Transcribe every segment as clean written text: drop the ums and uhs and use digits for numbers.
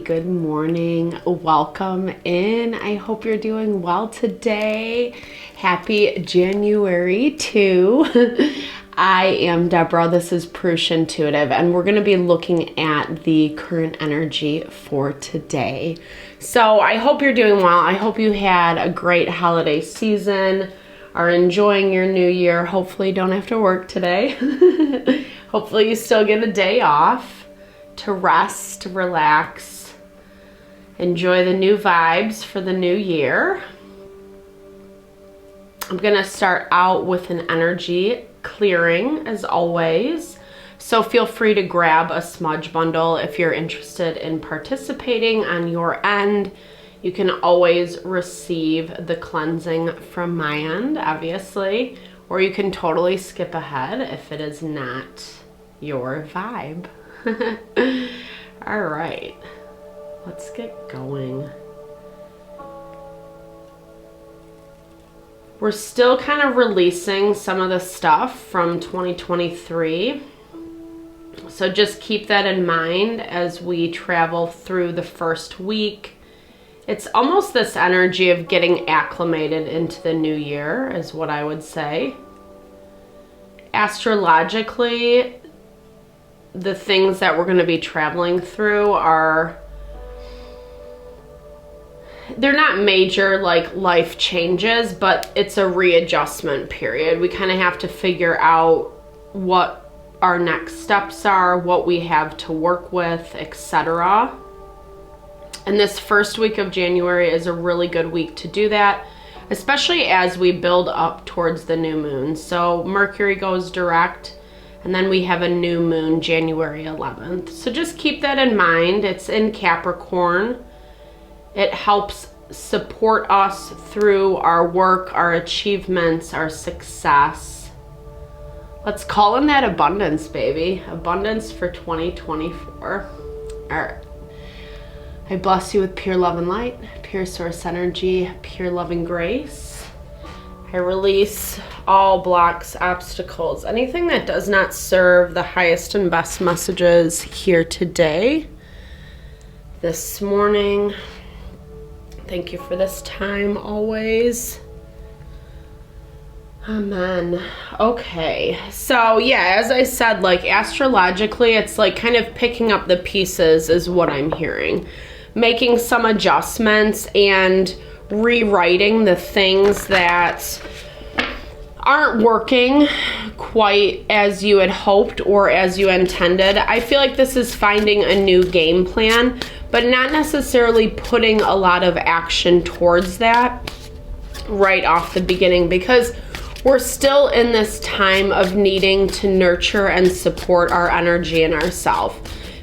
good morning. Welcome in. I hope you're doing well today. Happy January 2. I am Deborah. This is Purusha Intuitive, and we're going to be looking at the current energy for today. So I hope you're doing well. I hope you had a great holiday season, are enjoying your new year. Hopefully you don't have to work today. Hopefully you still get a day off to rest, relax, enjoy the new vibes for the new year. I'm going to start out with an energy clearing as always. So feel free to grab a smudge bundle if you're interested in participating on your end. You can always receive the cleansing from my end, obviously, or you can totally skip ahead if it is not your vibe. All right, let's get going. We're still kind of releasing some of the stuff from 2023. So just keep that in mind as we travel through the first week. It's almost this energy of getting acclimated into the new year is what I would say. Astrologically, the things that we're going to be traveling through they're not major like life changes, but it's a readjustment period. We kind of have to figure out what our next steps are, what we have to work with, etc. And this first week of January is a really good week to do that, especially as we build up towards the new moon. So Mercury goes direct, and then we have a new moon January 11th. So just keep that in mind. It's in Capricorn. It helps support us through our work, our achievements, our success. Let's call in that abundance, baby. Abundance for 2024. All right. I bless you with pure love and light, pure source energy, pure love and grace. I release all blocks, obstacles, anything that does not serve the highest and best messages here today, this morning. Thank you for this time always. Amen. Okay. So yeah, as I said, like astrologically, it's like kind of picking up the pieces is what I'm hearing. Making some adjustments and rewriting the things that aren't working quite as you had hoped or as you intended. I feel like this is finding a new game plan, but not necessarily putting a lot of action towards that right off the beginning, because we're still in this time of needing to nurture and support our energy and ourselves.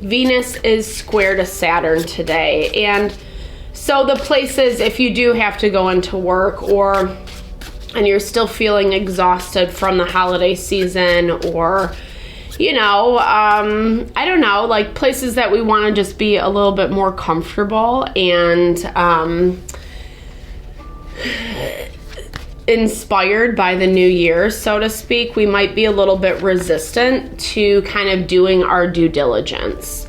Venus is square to Saturn today, and so the places, if you do have to go into work and you're still feeling exhausted from the holiday season, or you know, I don't know, like places that we want to just be a little bit more comfortable and inspired by the new year, so to speak, we might be a little bit resistant to kind of doing our due diligence.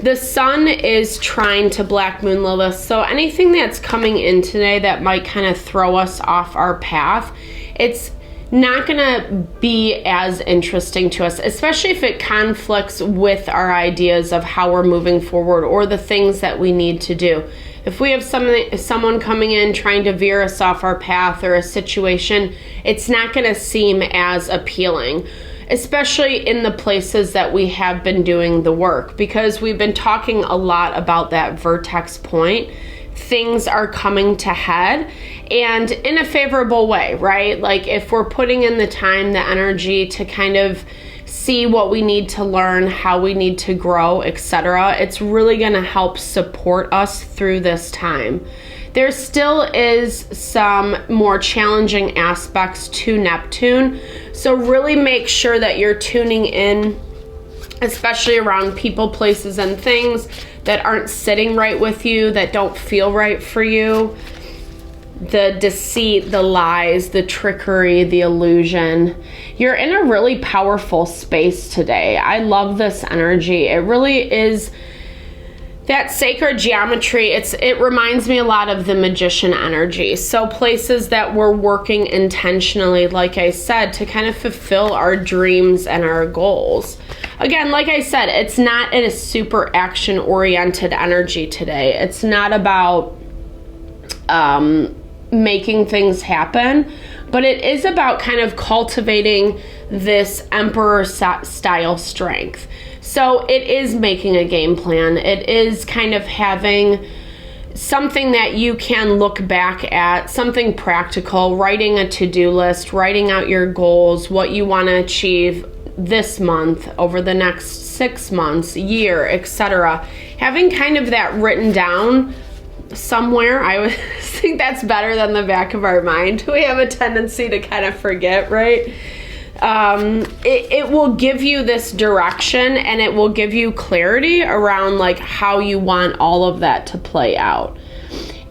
The sun is trying to black moon Lilith, so anything that's coming in today that might kind of throw us off our path, it's not gonna be as interesting to us, especially if it conflicts with our ideas of how we're moving forward or the things that we need to do. If we have someone coming in trying to veer us off our path or a situation, it's not gonna seem as appealing, especially in the places that we have been doing the work, because we've been talking a lot about that vertex point. Things are coming to head and in a favorable way, right? Like if we're putting in the time, the energy to kind of see what we need to learn, how we need to grow, etc., it's really going to help support us through this time. There still is some more challenging aspects to Neptune, so really make sure that you're tuning in, especially around people, places, and things that aren't sitting right with you, that don't feel right for you. The deceit, the lies, the trickery, the illusion. You're in a really powerful space today. I love this energy. It really is That sacred geometry, it reminds me a lot of the magician energy. So places that we're working intentionally, like I said, to kind of fulfill our dreams and our goals. Again, like I said, it's not a super action-oriented energy today. It's not about making things happen, but it is about kind of cultivating this emperor-style strength. So it is making a game plan. It is kind of having something that you can look back at, something practical, writing a to-do list, writing out your goals, what you want to achieve this month, over the next 6 months, year, etc. Having kind of that written down somewhere. I would think that's better than the back of our mind. We have a tendency to kind of forget, right? It will give you this direction, and it will give you clarity around like how you want all of that to play out.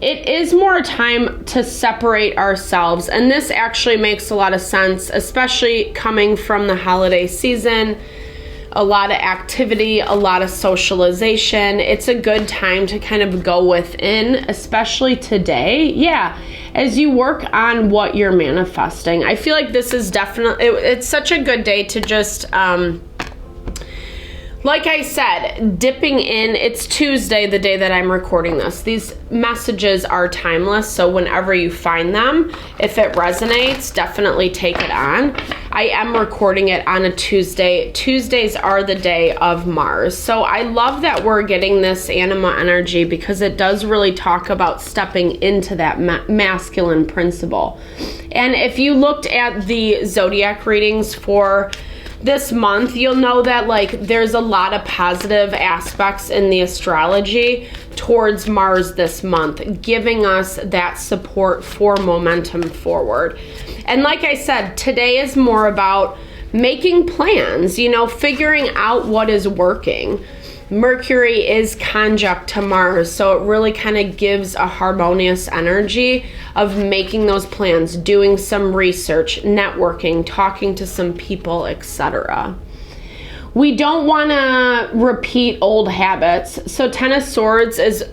It is more time to separate ourselves, and this actually makes a lot of sense, especially coming from the holiday season. A lot of activity, a lot of socialization. It's a good time to kind of go within, especially today. Yeah, as you work on what you're manifesting. I feel like this is definitely, it's such a good day to just, like I said, dipping in. It's Tuesday, the day that I'm recording this. These messages are timeless, so whenever you find them, if it resonates, definitely take it on. I am recording it on a Tuesday. Tuesdays are the day of Mars. So I love that we're getting this anima energy, because it does really talk about stepping into that masculine principle. And if you looked at the zodiac readings for this month, you'll know that like there's a lot of positive aspects in the astrology towards Mars this month, giving us that support for momentum forward. And like I said, today is more about making plans, you know, figuring out what is working. Mercury is conjunct to Mars, so it really kind of gives a harmonious energy of making those plans, doing some research, networking, talking to some people, etc. We don't want to repeat old habits. So Ten of Swords is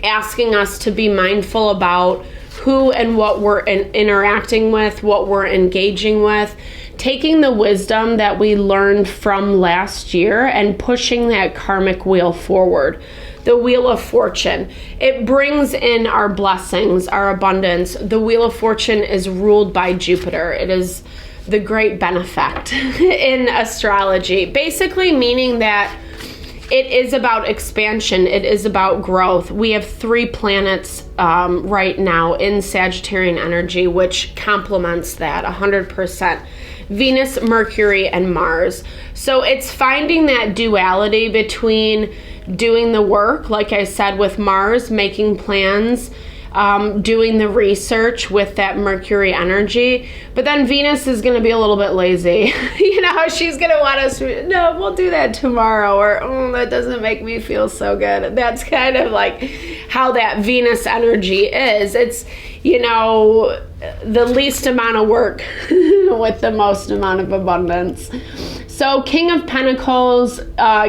asking us to be mindful about who and what we're interacting with, what we're engaging with, taking the wisdom that we learned from last year and pushing that karmic wheel forward. The Wheel of Fortune, it brings in our blessings, our abundance. The Wheel of Fortune is ruled by Jupiter. It is the great benefact in astrology, basically meaning that it is about expansion. It is about growth. We have 3 planets right now in Sagittarian energy, which complements that 100%. Venus, Mercury, and Mars. So it's finding that duality between doing the work, like I said, with Mars, making plans, doing the research with that Mercury energy. But then Venus is going to be a little bit lazy. You know, she's going to want us to, no, we'll do that tomorrow, or, oh, that doesn't make me feel so good. That's kind of like how that Venus energy is. It's, you know, the least amount of work with the most amount of abundance. So King of Pentacles,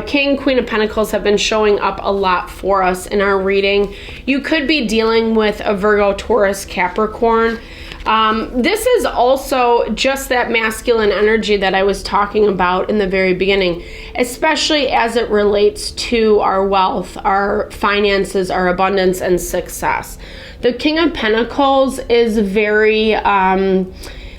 King, Queen of Pentacles have been showing up a lot for us in our reading. You could be dealing with a Virgo, Taurus, Capricorn. This is also just that masculine energy that I was talking about in the very beginning, especially as it relates to our wealth, our finances, our abundance, and success. The King of Pentacles is very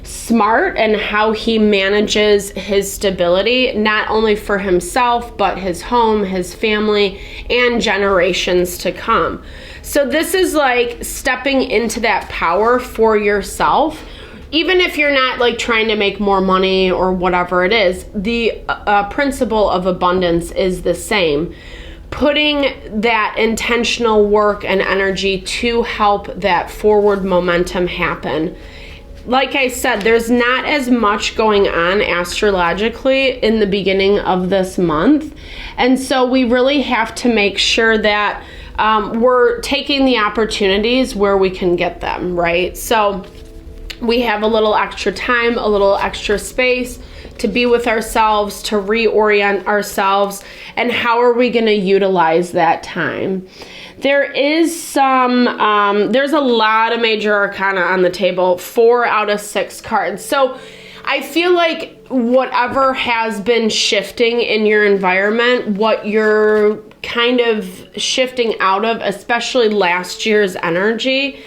smart in how he manages his stability, not only for himself, but his home, his family, and generations to come. So this is like stepping into that power for yourself. Even if you're not like trying to make more money or whatever it is, the principle of abundance is the same. Putting that intentional work and energy to help that forward momentum happen. Like I said, there's not as much going on astrologically in the beginning of this month. And so we really have to make sure that we're taking the opportunities where we can get them, right? So We have a little extra time, a little extra space to be with ourselves, to reorient ourselves, and how are we going to utilize that time? There is there's a lot of major arcana on the table, 4 out of 6 cards. So I feel like whatever has been shifting in your environment, what you're kind of shifting out of, especially last year's energy,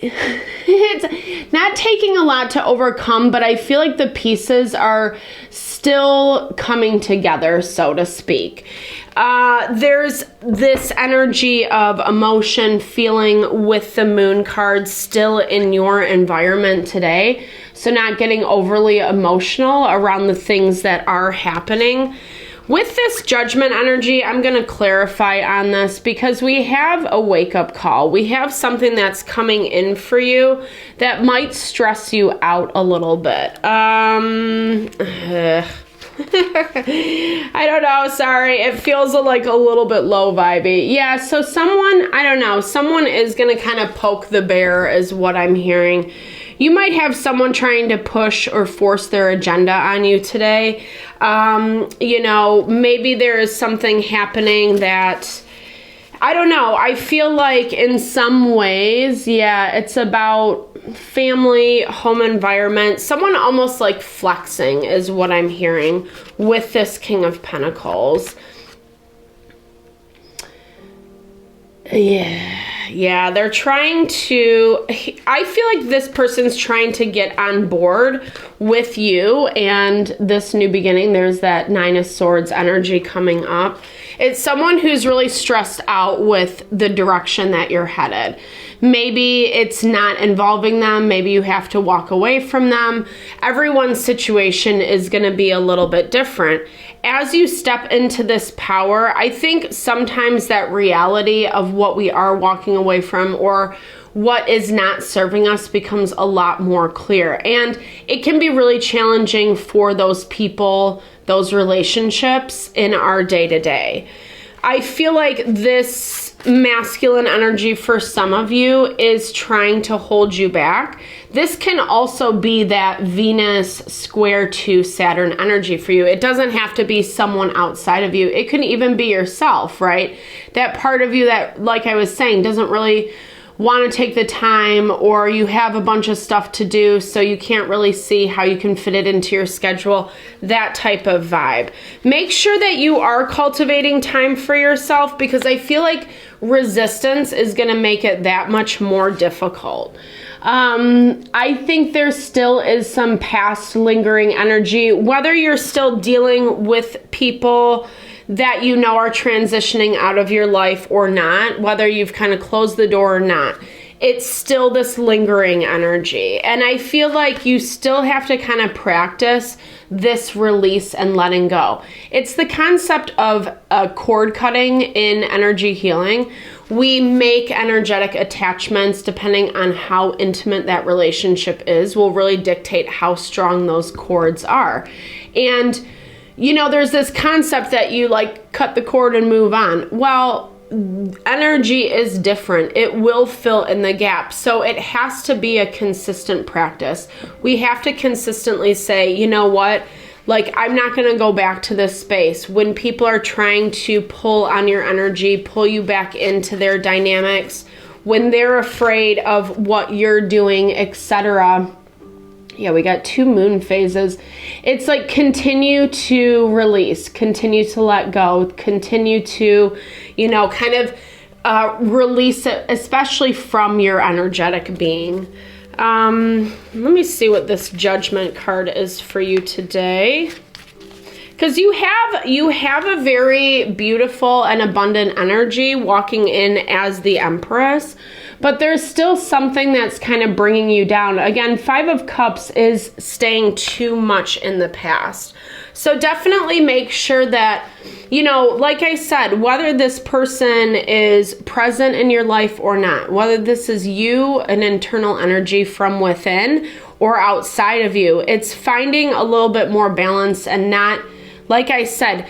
it's not taking a lot to overcome, but I feel like the pieces are still coming together, so to speak. There's this energy of emotion, feeling with the moon card still in your environment today. So not getting overly emotional around the things that are happening. With this judgment energy, I'm going to clarify on this because we have a wake-up call. We have something that's coming in for you that might stress you out a little bit. I don't know, sorry. It feels like a little bit low vibey. Yeah, so someone, I don't know, someone is going to kind of poke the bear is what I'm hearing. You might have someone trying to push or force their agenda on you today. You know, maybe there is something happening that, I don't know, I feel like in some ways, yeah, it's about family, home environment, someone almost like flexing is what I'm hearing with this King of Pentacles. Yeah, they're trying to, I feel like this person's trying to get on board with you and this new beginning. There's that 9 of Swords energy coming up. It's someone who's really stressed out with the direction that you're headed. Maybe it's not involving them. Maybe you have to walk away from them. Everyone's situation is going to be a little bit different. As you step into this power, I think sometimes that reality of what we are walking away from or what is not serving us becomes a lot more clear. And it can be really challenging for those people, those relationships in our day-to-day. I feel like this masculine energy for some of you is trying to hold you back. This can also be that Venus square to Saturn energy for you. It doesn't have to be someone outside of you. It can even be yourself, right? That part of you that, like I was saying, doesn't really want to take the time, or you have a bunch of stuff to do so you can't really see how you can fit it into your schedule, that type of vibe. Make sure that you are cultivating time for yourself, because I feel like resistance is going to make it that much more difficult. I think there still is some past lingering energy, whether you're still dealing with people that you know are transitioning out of your life or not, whether you've kind of closed the door or not. It's still this lingering energy. And I feel like you still have to kind of practice this release and letting go. It's the concept of cord cutting in energy healing. We make energetic attachments depending on how intimate that relationship is, will really dictate how strong those cords are. And you know, there's this concept that you like cut the cord and move on. Well, energy is different. It will fill in the gap. So it has to be a consistent practice. We have to consistently say, you know what? Like, I'm not going to go back to this space. When people are trying to pull on your energy, pull you back into their dynamics, when they're afraid of what you're doing, etc. Yeah, we got 2 moon phases. It's like continue to release, continue to let go, continue to, you know, kind of release it, especially from your energetic being. Let me see what this Judgment card is for you today. Because you have a very beautiful and abundant energy walking in as the Empress, but there's still something that's kind of bringing you down. Again, 5 of Cups is staying too much in the past. So definitely make sure that, you know, like I said, whether this person is present in your life or not, whether this is you, an internal energy from within, or outside of you, it's finding a little bit more balance and not, like I said,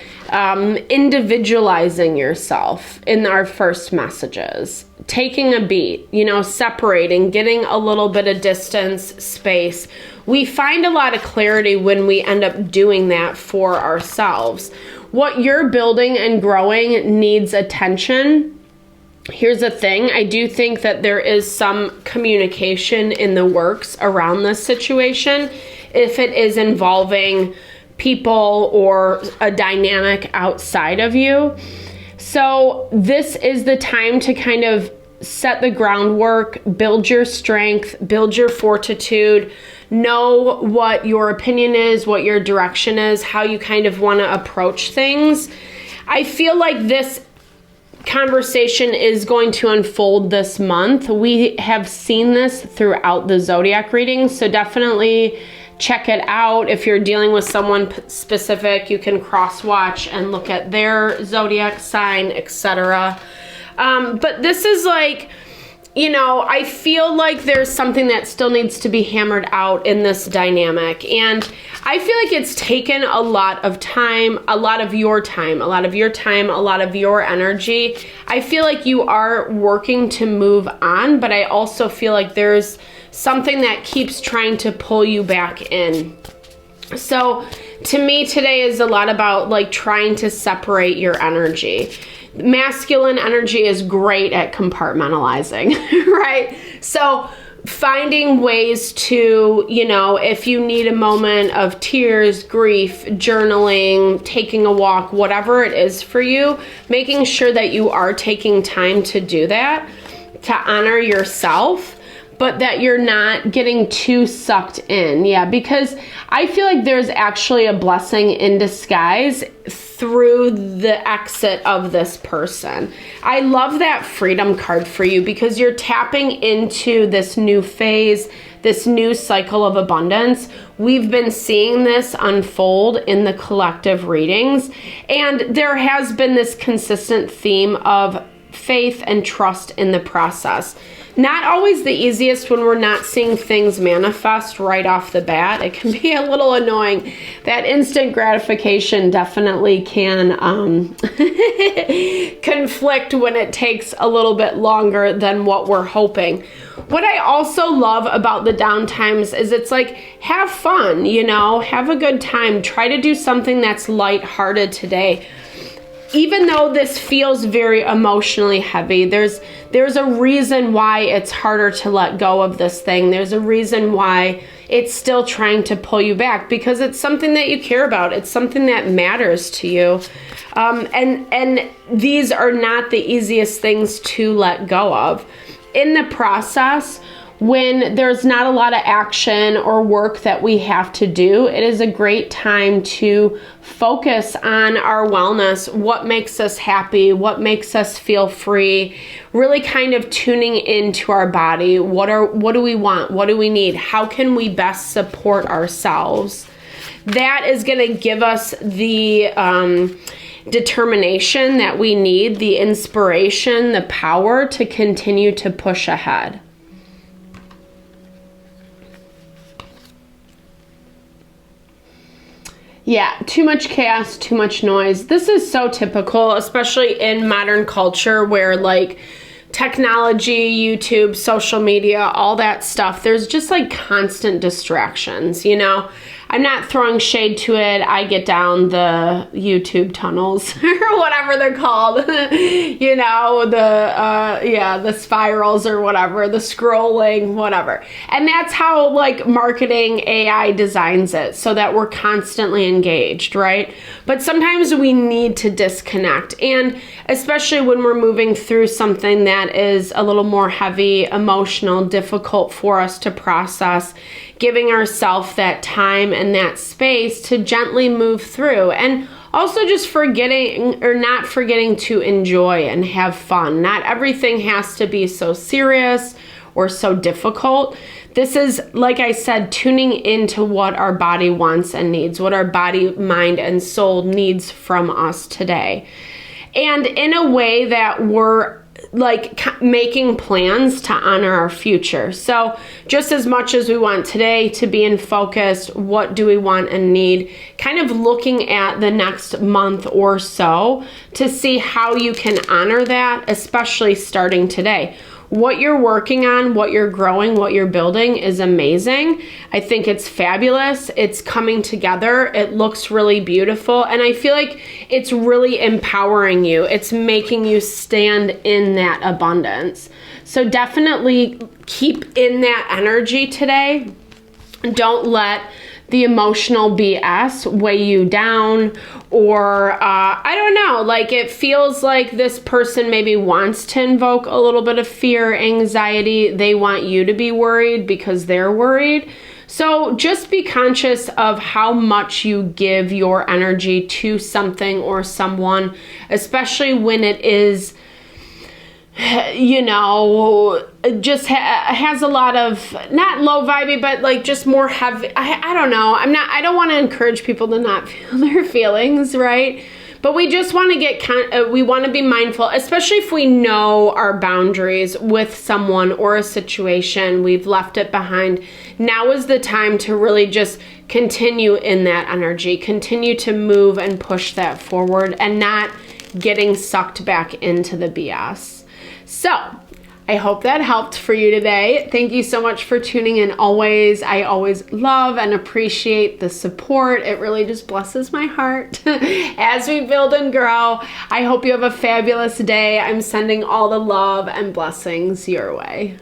individualizing yourself in our first messages. taking a beat, you know, separating, getting a little bit of distance, space. We find a lot of clarity when we end up doing that for ourselves. What you're building and growing needs attention. Here's the thing. I do think that there is some communication in the works around this situation, if it is involving people or a dynamic outside of you. So this is the time to kind of set the groundwork, build your strength, build your fortitude, know what your opinion is, what your direction is, how you kind of want to approach things. I feel like this conversation is going to unfold this month. We have seen this throughout the zodiac readings, so definitely check it out. If you're dealing with someone specific, you can cross-watch and look at their zodiac sign, etc. But this is like, you know, I feel like there's something that still needs to be hammered out in this dynamic. And I feel like it's taken a lot of time, a lot of your time, a lot of your time, a lot of your energy. I feel like you are working to move on, but I also feel like there's something that keeps trying to pull you back in. So to me today is a lot about like trying to separate your energy. Masculine energy is great at compartmentalizing, right? So finding ways to, you know, if you need a moment of tears, grief, journaling, taking a walk, whatever it is for you, making sure that you are taking time to do that, to honor yourself, but that you're not getting too sucked in. Yeah, because I feel like there's actually a blessing in disguise through the exit of this person. I love that freedom card for you because you're tapping into this new phase, this new cycle of abundance. We've been seeing this unfold in the collective readings, and there has been this consistent theme of faith and trust in the process. Not always the easiest when we're not seeing things manifest right off the bat. It can be a little annoying. That instant gratification definitely can conflict when it takes a little bit longer than what we're hoping. What I also love about the downtimes is it's like, have fun, you know, have a good time. Try to do something that's lighthearted today. Even though this feels very emotionally heavy, there's a reason why it's harder to let go of this thing. There's a reason why it's still trying to pull you back, because it's something that you care about. It's something that matters to you. And these are not the easiest things to let go of. In the process, when there's not a lot of action or work that we have to do, it is a great time to focus on our wellness, what makes us happy, what makes us feel free, really kind of tuning into our body. What do we want? What do we need? How can we best support ourselves? That is going to give us the determination that we need, the inspiration, the power to continue to push ahead. Yeah, too much chaos, too much noise. This is so typical, especially in modern culture where like technology, YouTube, social media, all that stuff, there's just like constant distractions, you know? I'm not throwing shade to it. I get down the YouTube tunnels or whatever they're called, you know, the spirals or whatever, the scrolling, whatever. And that's how like marketing AI designs it, so that we're constantly engaged, right? But sometimes we need to disconnect. And especially when we're moving through something that is a little more heavy, emotional, difficult for us to process, giving ourselves that time and that space to gently move through. And also just not forgetting to enjoy and have fun. Not everything has to be so serious or so difficult. This is, like I said, tuning into what our body wants and needs, what our body, mind, and soul needs from us today. And in a way that we're like making plans to honor our future. So just as much as we want today to be in focus, what do we want and need? Kind of looking at the next month or so to see how you can honor that, especially starting today. What you're working on, what you're growing, what you're building is amazing. I think it's fabulous. It's coming together. It looks really beautiful. And I feel like it's really empowering you. It's making you stand in that abundance. So definitely keep in that energy today. Don't let the emotional BS weigh you down, or I don't know, like it feels like this person maybe wants to invoke a little bit of fear, anxiety. They want you to be worried because they're worried. So just be conscious of how much you give your energy to something or someone, especially when it is, you know, just has a lot of, not low vibey, but like just more heavy. I don't know. I don't want to encourage people to not feel their feelings, right? But we just want to get, we want to be mindful, especially if we know our boundaries with someone or a situation, we've left it behind. Now is the time to really just continue in that energy, continue to move and push that forward and not getting sucked back into the BS. So I hope that helped for you today. Thank you so much for tuning in always. I always love and appreciate the support. It really just blesses my heart as we build and grow. I hope you have a fabulous day. I'm sending all the love and blessings your way.